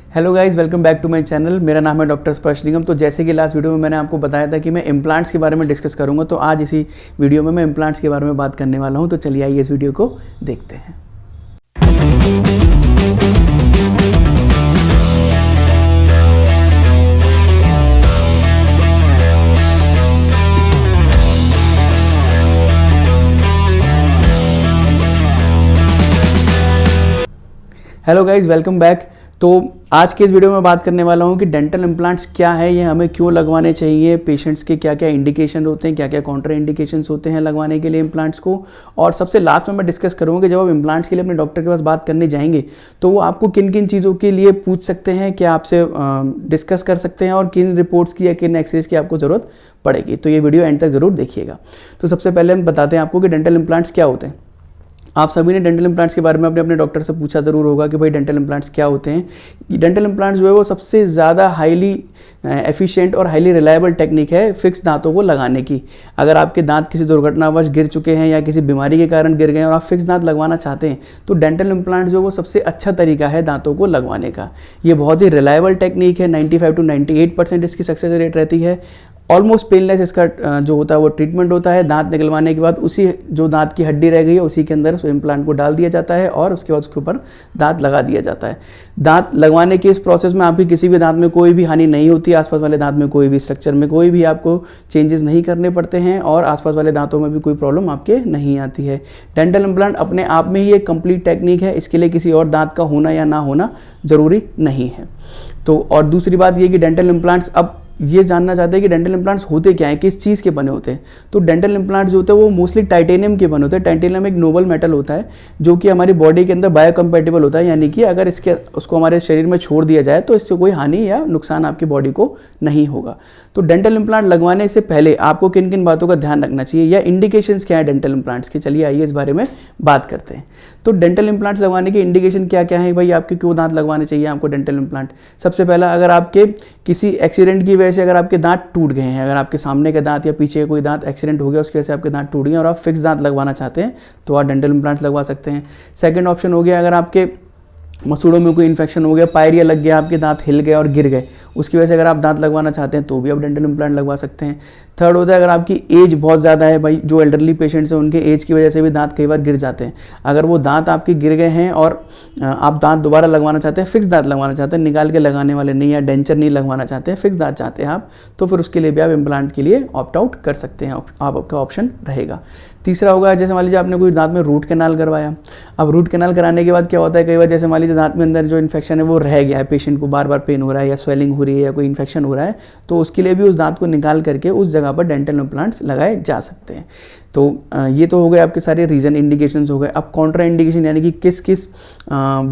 Hello guys, welcome back to my channel. मेरा नाम है डॉक्टर स्पर्श निगम। तो जैसे कि लास्ट वीडियो में मैंने आपको बताया था कि मैं इम्प्लांट्स के बारे में डिस्कस करूंगा, तो आज इसी वीडियो में मैं इम्प्लांट्स के बारे में बात करने वाला हूं। तो चलिए आइए इस वीडियो को देखते हैं। Hello guys, welcome back. तो आज के इस वीडियो में बात करने वाला हूं कि डेंटल इम्प्लांट्स क्या है, ये हमें क्यों लगवाने चाहिए, पेशेंट्स के क्या क्या इंडिकेशन होते हैं, क्या क्या कॉन्ट्रा इंडिकेशंस होते हैं लगवाने के लिए इम्प्लांट्स को। और सबसे लास्ट में मैं डिस्कस करूंगा कि जब आप इम्प्लांट्स के लिए अपने डॉक्टर के पास बात करने जाएंगे तो वो आपको किन किन चीज़ों के लिए पूछ सकते हैं, क्या आपसे डिस्कस कर सकते हैं और किन रिपोर्ट्स की या किन एक्सरेज की आपको ज़रूरत पड़ेगी। तो ये वीडियो एंड तक ज़रूर देखिएगा। तो सबसे पहले हम बताते हैं आपको कि डेंटल इम्प्लांट्स क्या होते हैं। आप सभी ने डेंटल इम्प्लांट्स के बारे में अपने डॉक्टर से पूछा ज़रूर होगा कि भाई डेंटल इम्प्लांट्स क्या होते हैं। डेंटल इम्प्लांट्स जो है वो सबसे ज़्यादा हाईली एफिशिएंट और हाईली रिलायबल टेक्निक है फिक्स दांतों को लगाने की। अगर आपके दांत किसी दुर्घटनावश गिर चुके हैं या किसी बीमारी के कारण गिर गए और आप फिक्स दांत लगवाना चाहते हैं तो डेंटल इम्प्लांट जो वो सबसे अच्छा तरीका है दांतों को लगवाने का। ये बहुत ही रिलायबल टेक्निक है। 95 to 98% इसकी सक्सेस रेट रहती है। ऑलमोस्ट पेनलेस इसका जो होता है वो ट्रीटमेंट होता है। दांत निकलवाने के बाद उसी जो दांत की हड्डी रह गई है उसी के अंदर उस इम्प्लांट को डाल दिया जाता है और उसके बाद उसके ऊपर दांत लगा दिया जाता है। दांत लगवाने के इस प्रोसेस में आपकी किसी भी दांत में कोई भी हानि नहीं होती, आसपास वाले दांत में कोई भी स्ट्रक्चर में कोई भी आपको चेंजेस नहीं करने पड़ते हैं और आसपास वाले दांतों में भी कोई प्रॉब्लम आपके नहीं आती है। डेंटल इम्प्लांट अपने आप में ही एक कंप्लीट टेक्निक है, इसके लिए किसी और दांत का होना या ना होना जरूरी नहीं है। तो और दूसरी बात ये कि डेंटल इम्प्लांट्स, अब ये जानना चाहते हैं कि डेंटल इम्प्लांट्स होते क्या हैं, किस चीज़ के बने होते हैं। तो डेंटल इम्प्लांट्स जो होते हैं वो मोस्टली टाइटेनियम के बने होते हैं। टाइटेनियम एक नोबल मेटल होता है जो कि हमारी बॉडी के अंदर बायोकम्पैटिबल होता है, यानी कि अगर उसको हमारे शरीर में छोड़ दिया जाए तो इससे कोई हानि या नुकसान आपकी बॉडी को नहीं होगा। तो डेंटल इम्प्लांट लगवाने से पहले आपको किन किन बातों का ध्यान रखना चाहिए या इंडिकेशंस क्या है डेंटल इम्प्लांट्स के, चलिए आइए इस बारे में बात करते हैं। तो डेंटल इम्प्लांट्स लगवाने के इंडिकेशन क्या क्या है भाई, आपके क्यों दांत लगवाने चाहिए आपको डेंटल इम्प्लांट। सबसे पहला, अगर आपके किसी एक्सीडेंट की वजह से अगर आपके दांत टूट गए हैं, अगर आपके सामने के दांत या पीछे कोई दांत एक्सीडेंट हो गया उसकी वजह से आपके दांत टूट गए और आप फिक्स दांत लगवाना चाहते हैं तो आप डेंटल इम्प्लांट लगवा सकते हैं। सेकंड ऑप्शन हो गया, अगर आपके मसूड़ों में कोई इन्फेक्शन हो गया, पायरिया लग गया, आपके दांत हिल गए और गिर गए, उसकी वजह से अगर आप दांत लगवाना चाहते हैं तो भी आप डेंटल इम्प्लांट लगवा सकते हैं। थर्ड होता है, अगर आपकी एज बहुत ज़्यादा है, भाई जो एल्डरली पेशेंट्स हैं उनके एज की वजह से भी दांत कई बार गिर जाते हैं। अगर वो दांत आपके गिर गए हैं और आप दांत दोबारा लगवाना चाहते हैं, फिक्स दांत लगवाना चाहते हैं, निकाल के लगाने वाले नहीं या डेंचर नहीं लगवाना चाहते हैं, फिक्स दांत चाहते हैं आप, तो फिर उसके लिए भी आप इम्प्लांट के लिए ऑप्ट आउट कर सकते हैं, आपका ऑप्शन रहेगा। तीसरा होगा, जैसे मान लीजिए आपने कोई दांत में रूट कैनाल करवाया। अब रूट कैनाल कराने के बाद क्या होता है, कई बार जैसे मान लीजिए दांत में अंदर जो इन्फेक्शन है वो रह गया है, पेशेंट को बार बार पेन हो रहा है या स्वेलिंग हो रही है या कोई इन्फेक्शन हो रहा है, तो उसके लिए भी उस दांत को निकाल करके उस जगह पर डेंटल इम्प्लांट्स लगाए जा सकते हैं। तो ये तो हो गए आपके सारे रीज़न इंडिकेशंस हो गए। अब कॉन्ट्रा इंडिकेशन यानी कि किस किस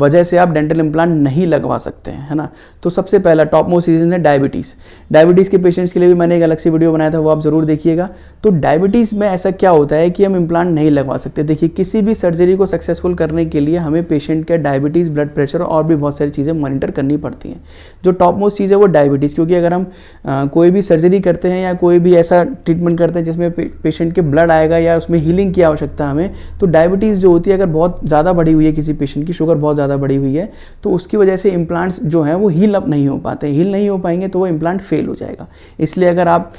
वजह से आप डेंटल इम्प्लांट नहीं लगवा सकते हैं, है ना। तो सबसे पहला टॉप मोस्ट रीज़न है डायबिटीज़। डायबिटीज़ के पेशेंट्स के लिए भी मैंने एक अलग से वीडियो बनाया था, वो आप ज़रूर देखिएगा। तो डायबिटीज़ में ऐसा क्या होता है कि हम इम्प्लांट नहीं लगवा सकते। देखिए, किसी भी सर्जरी को सक्सेसफुल करने के लिए हमें पेशेंट का डायबिटीज़, ब्लड प्रेशर और भी बहुत सारी चीज़ें मॉनिटर करनी पड़ती हैं। जो टॉप मोस्ट चीज़ है वो डायबिटीज़, क्योंकि अगर हम कोई भी सर्जरी करते हैं या कोई भी ऐसा ट्रीटमेंट करते हैं जिसमें पेशेंट के ब्लड आएगा या उसमें हीलिंग की आवश्यकता हमें, तो डायबिटीज़ जो होती है अगर बहुत ज़्यादा बढ़ी हुई है, किसी पेशेंट की शुगर बहुत ज़्यादा बढ़ी हुई है, तो उसकी वजह से इम्प्लांट्स जो हैं वो हील अप नहीं हो पाते। हील नहीं हो पाएंगे तो वो इम्प्लांट फेल हो जाएगा। इसलिए अगर आप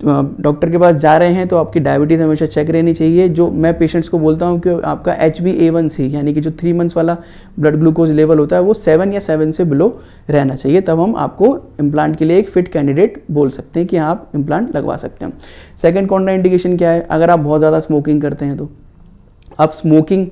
डॉक्टर के पास जा रहे हैं तो आपकी डायबिटीज़ हमेशा चेक रहनी चाहिए। जो मैं पेशेंट्स को बोलता हूँ कि आपका HbA1c यानी कि जो 3 मंथ्स वाला ब्लड ग्लूकोज लेवल होता है वो 7 या 7 से बिलो रहना चाहिए, तब हम आपको इम्प्लांट के लिए एक फिट कैंडिडेट बोल सकते हैं कि आप इम्प्लांट लगवा सकते हैं। सेकंड कॉन्ट्रा इंडिकेशन क्या है, अगर आप बहुत ज़्यादा स्मोकिंग करते हैं तो। अब स्मोकिंग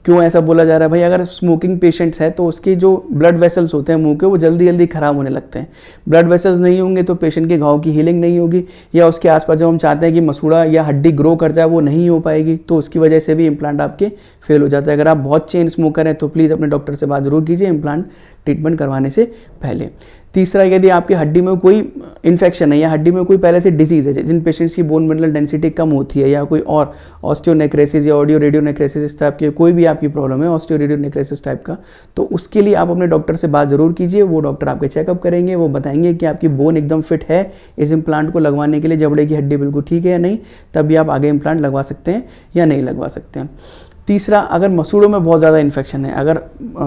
क्यों ऐसा बोला जा रहा है भाई, अगर स्मोकिंग पेशेंट्स है तो उसके जो ब्लड वेसल्स होते हैं मुंह के वो जल्दी जल्दी ख़राब होने लगते हैं। ब्लड वेसल्स नहीं होंगे तो पेशेंट के घाव की हीलिंग नहीं होगी, या उसके आसपास जो हम चाहते हैं कि मसूड़ा या हड्डी ग्रो कर जाए वो नहीं हो पाएगी, तो उसकी वजह से भी इम्प्लांट आपके फेल हो जाता है। अगर आप बहुत चेन स्मोकर हैं तो प्लीज़ अपने डॉक्टर से बात जरूर कीजिए इम्प्लांट ट्रीटमेंट करवाने से पहले। तीसरा, यदि आपकी हड्डी में कोई इन्फेक्शन है या हड्डी में कोई पहले से डिजीज़ है, जिन पेशेंट्स की बोन मिनरल डेंसिटी कम होती है या कोई और ऑस्टियोनेक्रेसिस या ऑडियो रेडियो नेक्रेसिस इस टाइप की कोई भी आपकी प्रॉब्लम है, ऑस्टियो रेडियो नेक्रेसिस टाइप का, तो उसके लिए आप अपने डॉक्टर से बात जरूर कीजिए। वो डॉक्टर आपके चेकअप करेंगे, वो बताएंगे कि आपकी बोन एकदम फिट है इस इम्प्लांट को लगवाने के लिए, जबड़े की हड्डी बिल्कुल ठीक है या नहीं, तभी आप आगे इम्प्लांट लगवा सकते हैं या नहीं लगवा सकते हैं। तीसरा, अगर मसूड़ों में बहुत ज़्यादा इन्फेक्शन है, अगर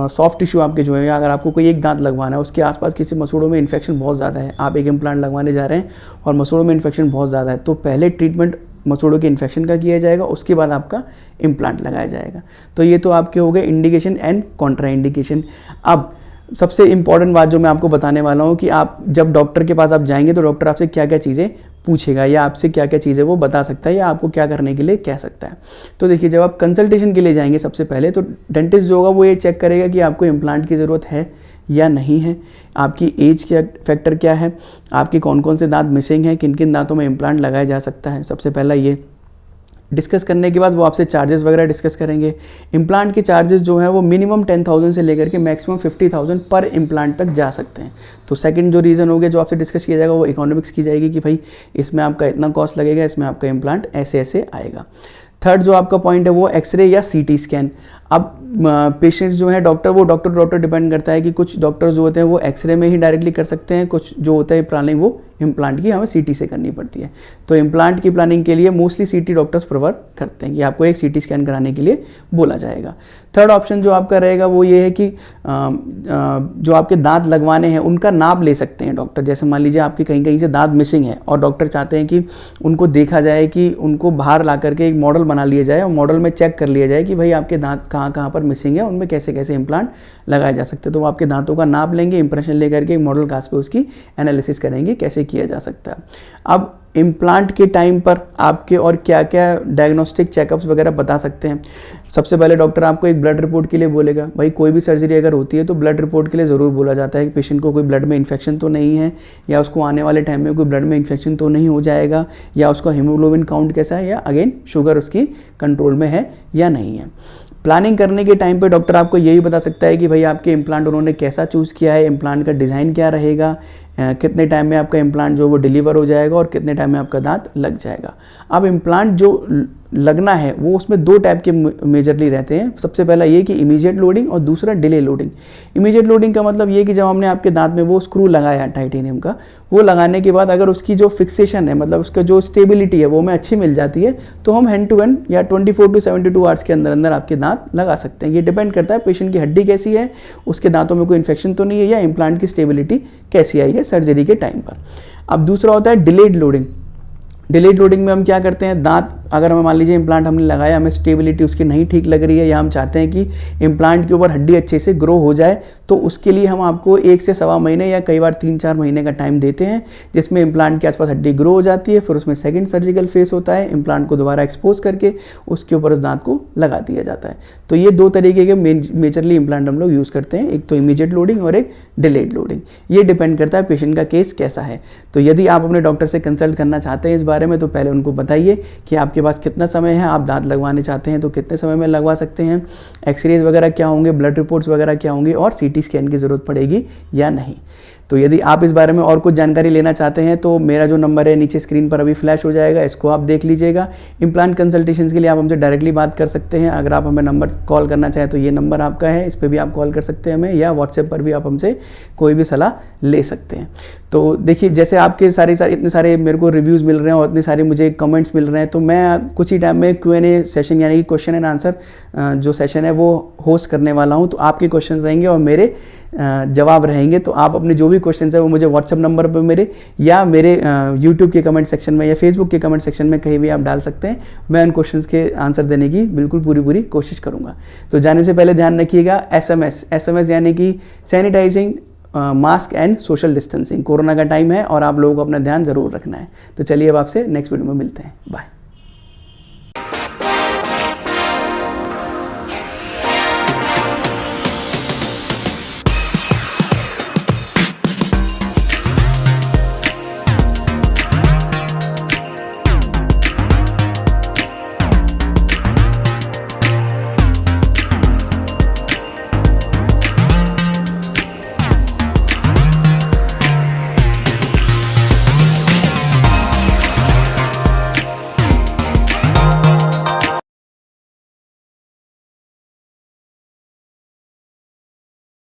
सॉफ्ट टिश्यू आपके जो है, अगर आपको कोई एक दांत लगवाना है, उसके आसपास किसी मसूड़ों में इन्फेक्शन बहुत ज़्यादा है, आप एक इम्प्लांट लगवाने जा रहे हैं और मसूड़ों में इन्फेक्शन बहुत ज़्यादा है, तो पहले ट्रीटमेंट मसूड़ों के इन्फेक्शन का किया जाएगा, उसके बाद आपका इम्प्लांट लगाया जाएगा। तो ये तो आपके हो गए इंडिकेशन एंड कॉन्ट्रा इंडिकेशन। अब सबसे इंपॉर्टेंट बात जो मैं आपको बताने वाला हूँ कि आप जब डॉक्टर के पास आप जाएंगे तो डॉक्टर आपसे क्या क्या चीज़ें पूछेगा या आपसे क्या क्या चीज़ें वो बता सकता है या आपको क्या करने के लिए कह सकता है। तो देखिए, जब आप कंसल्टेशन के लिए जाएंगे सबसे पहले तो डेंटिस्ट जो होगा वो ये चेक करेगा कि आपको इम्प्लांट की ज़रूरत है या नहीं है, आपकी एज क्या फैक्टर क्या है, आपके कौन कौन से दांत मिसिंग हैं, किन किन दांतों में इम्प्लांट लगाया जा सकता है। सबसे पहला ये डिस्कस करने के बाद वो आपसे चार्जेस वगैरह डिस्कस करेंगे। इम्प्लांट के चार्जेस जो हैं वो मिनिमम 10,000 से लेकर के मैक्सिमम 50,000 पर इम्प्लांट तक जा सकते हैं। तो सेकंड जो रीज़न हो गया जो आपसे डिस्कस किया जाएगा वो इकोनॉमिक्स की जाएगी कि भाई इसमें आपका इतना कॉस्ट लगेगा, इसमें आपका इम्प्लांट ऐसे ऐसे आएगा। थर्ड जो आपका पॉइंट है वो एक्सरे या सीटी स्कैन। अब पेशेंट्स जो है डॉक्टर डिपेंड करता है कि कुछ डॉक्टर्स जो होते हैं वो एक्सरे में ही डायरेक्टली कर सकते हैं, कुछ जो होता है प्लानिंग वो इम्प्लांट की हमें सीटी से करनी पड़ती है। तो इम्प्लांट की प्लानिंग के लिए मोस्टली सीटी डॉक्टर्स प्रेफर करते हैं कि आपको एक सीटी स्कैन कराने के लिए बोला जाएगा। थर्ड ऑप्शन जो आपका रहेगा वो ये है कि जो आपके दांत लगवाने हैं उनका नाप ले सकते हैं डॉक्टर। जैसे मान लीजिए आपके कहीं कहीं से दांत मिसिंग है और डॉक्टर चाहते हैं कि उनको देखा जाए, कि उनको बाहर ला करके एक मॉडल बना लिया जाए और मॉडल में चेक कर लिया जाए कि भाई आपके दांत कहाँ कहाँ पर मिसिंग है, उनमें कैसे कैसे इम्प्लांट लगाए जा सकते हैं। तो वो आपके दांतों का नाप लेंगे, इंप्रेशन लेकर के एक मॉडल कास्ट पे उसकी एनालिसिस करेंगे कैसे किया जा सकता है। अब इम्प्लांट के टाइम पर आपके और क्या क्या डायग्नोस्टिक चेकअप्स वगैरह बता सकते हैं। सबसे पहले डॉक्टर आपको एक ब्लड रिपोर्ट के लिए बोलेगा। भाई कोई भी सर्जरी अगर होती है तो ब्लड रिपोर्ट के लिए ज़रूर बोला जाता है कि पेशेंट को कोई ब्लड में इन्फेक्शन तो नहीं है, या उसको आने वाले टाइम में कोई ब्लड में इन्फेक्शन तो नहीं हो जाएगा, या उसका हीमोग्लोबिन काउंट कैसा है, या अगेन शुगर उसकी कंट्रोल में है या नहीं है। प्लानिंग करने के टाइम पे डॉक्टर आपको यही बता सकता है कि भाई आपके इम्प्लांट उन्होंने कैसा चूज़ किया है, इम्प्लांट का डिज़ाइन क्या रहेगा, कितने टाइम में आपका इम्प्लांट जो वो डिलीवर हो जाएगा और कितने टाइम में आपका दांत लग जाएगा। अब इम्प्लांट जो लगना है वो उसमें दो टाइप के मेजरली रहते हैं। सबसे पहला ये कि इमीडिएट लोडिंग और दूसरा डिले लोडिंग। इमीडिएट लोडिंग का मतलब ये कि जब हमने आपके दांत में वो स्क्रू लगाया टाइटेनियम का, वो लगाने के बाद अगर उसकी जो फिक्सेशन है, मतलब उसका जो स्टेबिलिटी है वो हमें अच्छी मिल जाती है, तो हम हैंड टू हैंड या 24 to 72 आवर्स के अंदर अंदर आपके दांत लगा सकते हैं। ये डिपेंड करता है पेशेंट की हड्डी कैसी है, उसके दांतों में कोई इन्फेक्शन तो नहीं है, या इम्प्लांट की स्टेबिलिटी कैसी आई है सर्जरी के टाइम पर। अब दूसरा होता है डिलेड लोडिंग। डिलेड लोडिंग में हम क्या करते हैं, दांत अगर हमें मान लीजिए इम्प्लांट हमने लगाया, हमें स्टेबिलिटी उसकी नहीं ठीक लग रही है, या हम चाहते हैं कि इम्प्लांट के ऊपर हड्डी अच्छे से ग्रो हो जाए, तो उसके लिए हम आपको 1 से सवा महीने या कई बार 3-4 महीने का टाइम देते हैं, जिसमें इम्प्लांट के आसपास हड्डी ग्रो हो जाती है। फिर उसमें सेकंड सर्जिकल फेस होता है, इम्प्लांट को दोबारा एक्सपोज करके उसके ऊपर उस दांत को लगा दिया जाता है। तो ये दो तरीके के मेजरली इम्प्लांट हम लोग यूज़ करते हैं, एक तो इमीडिएट लोडिंग और एक डिलेड लोडिंग। ये डिपेंड करता है पेशेंट का केस कैसा है। तो यदि आप अपने डॉक्टर से कंसल्ट करना चाहते हैं इस बारे में, तो पहले उनको बताइए कि आपके पास कितना समय है, आप दांत लगवाने चाहते हैं तो कितने समय में लगवा सकते हैं, एक्सरेज वगैरह क्या होंगे, ब्लड रिपोर्ट्स वगैरह क्या होंगे, और सीटी स्कैन की ज़रूरत पड़ेगी या नहीं। तो यदि आप इस बारे में और कुछ जानकारी लेना चाहते हैं तो मेरा जो नंबर है नीचे स्क्रीन पर अभी फ्लैश हो जाएगा, इसको आप देख लीजिएगा। इम्प्लांट कंसल्टेशंस के लिए आप हमसे डायरेक्टली बात कर सकते हैं। अगर आप हमें नंबर कॉल करना चाहें तो ये नंबर आपका है, इस पर भी आप कॉल कर सकते हैं हमें, या व्हाट्सएप पर भी आप हमसे कोई भी सलाह ले सकते हैं। तो देखिए, जैसे आपके इतने सारे मेरे को रिव्यूज़ मिल रहे हैं और इतने सारे मुझे कमेंट्स मिल रहे हैं, तो मैं कुछ ही टाइम में Q&A सेशन यानी कि क्वेश्चन एंड आंसर जो सेशन है वो होस्ट करने वाला हूँ। तो आपके क्वेश्चन रहेंगे और मेरे जवाब रहेंगे। तो आप अपने जो भी क्वेश्चन है वो मुझे व्हाट्सएप नंबर पर मेरे, या मेरे यूट्यूब के कमेंट सेक्शन में या फेसबुक के कमेंट सेक्शन में कहीं भी आप डाल सकते हैं। मैं उन क्वेश्चन के आंसर देने की बिल्कुल पूरी कोशिश करूँगा। तो जाने से पहले ध्यान रखिएगा, SMS यानी कि sanitising, mask and social distancing. Corona का टाइम है और आप लोगों को अपना ध्यान ज़रूर रखना है। तो चलिए अब आपसे नेक्स्ट वीडियो में मिलते हैं। बाय।